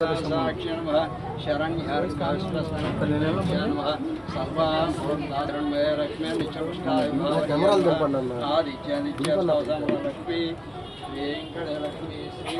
साक्षी नमः शरण्यर्घस्वस्मः नमः सर्वान् भवन्तारणमय लक्ष्मी नित्यपुष्टाय आदित्य नित्य लक्ष्मी वेंकटलक्ष्मी श्री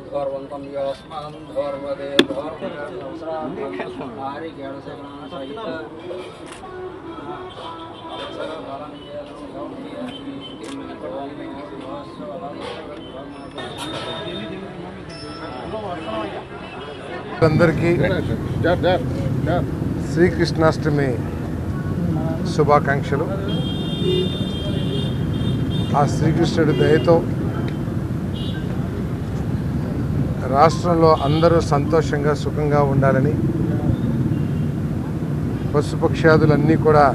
धर्मवन्तं यस्मान् धर्मदे धर्मसंहारि ज्ञानसेवना सहित అందరికీ శ్రీకృష్ణాష్టమి శుభాకాంక్షలు. ఆ శ్రీకృష్ణుడి దయతో రాష్ట్రంలో అందరూ సంతోషంగా సుఖంగా ఉండాలని, పశుపక్ష్యాదులన్నీ కూడా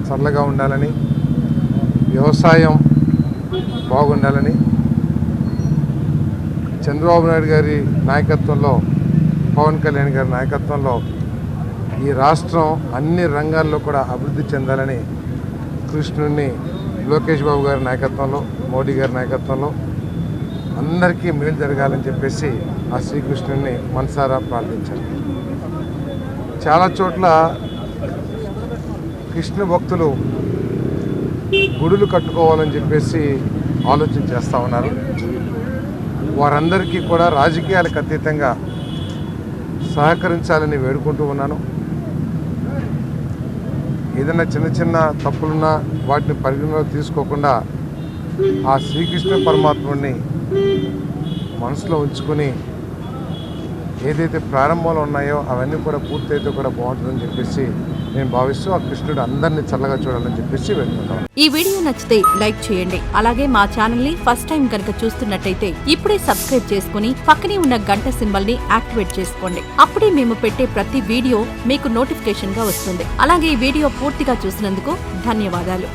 చల్లగా ఉండాలని, వ్యవసాయం బాగుండాలని, చంద్రబాబు నాయుడు గారి నాయకత్వంలో, పవన్ కళ్యాణ్ గారి నాయకత్వంలో ఈ రాష్ట్రం అన్ని రంగాల్లో కూడా అభివృద్ధి చెందాలని కృష్ణుడిని లోకేష్ బాబు గారి నాయకత్వంలో, మోడీ గారి నాయకత్వంలో అందరికీ మేలు జరగాలని చెప్పేసి ఆ శ్రీకృష్ణుడిని మనసారా ప్రార్థించారు. చాలా చోట్ల కృష్ణ భక్తులు గుడులు కట్టుకోవాలని చెప్పేసి ఆలోచన చేస్తూ ఉన్నారు. వారందరికీ కూడా రాజకీయాలకు అతీతంగా సహకరించాలని వేడుకుంటూ ఉన్నాను. ఏదైనా చిన్న చిన్న తప్పులున్నా వాటిని పరిగణలో తీసుకోకుండా ఆ శ్రీకృష్ణ పరమాత్ముడిని మనసులో ఉంచుకొని ఏదైతే ప్రారంభంలో ఉన్నాయో అవన్నీ కూడా పూర్తయితే కూడా బాగుంటుందని చెప్పేసి నేను భావిస్తూ ఆ కృష్ణుడు అందరినీ చల్లగా చూడాలని చెప్పేసి వెళ్తున్నాను. ఈ వీడియో నచ్చితే లైక్ చేయండి. అలాగే మా ఛానల్ ని ఫస్ట్ టైం కనుక చూస్తున్నట్టయితే ఇప్పుడే సబ్స్క్రైబ్ చేసుకుని పక్కనే ఉన్న గంట సింబల్ ని యాక్టివేట్ చేసుకోండి. అప్పుడే మేము పెట్టే ప్రతి వీడియో మీకు నోటిఫికేషన్ గా వస్తుంది. అలాగే ఈ వీడియో పూర్తిగా చూసినందుకు ధన్యవాదాలు.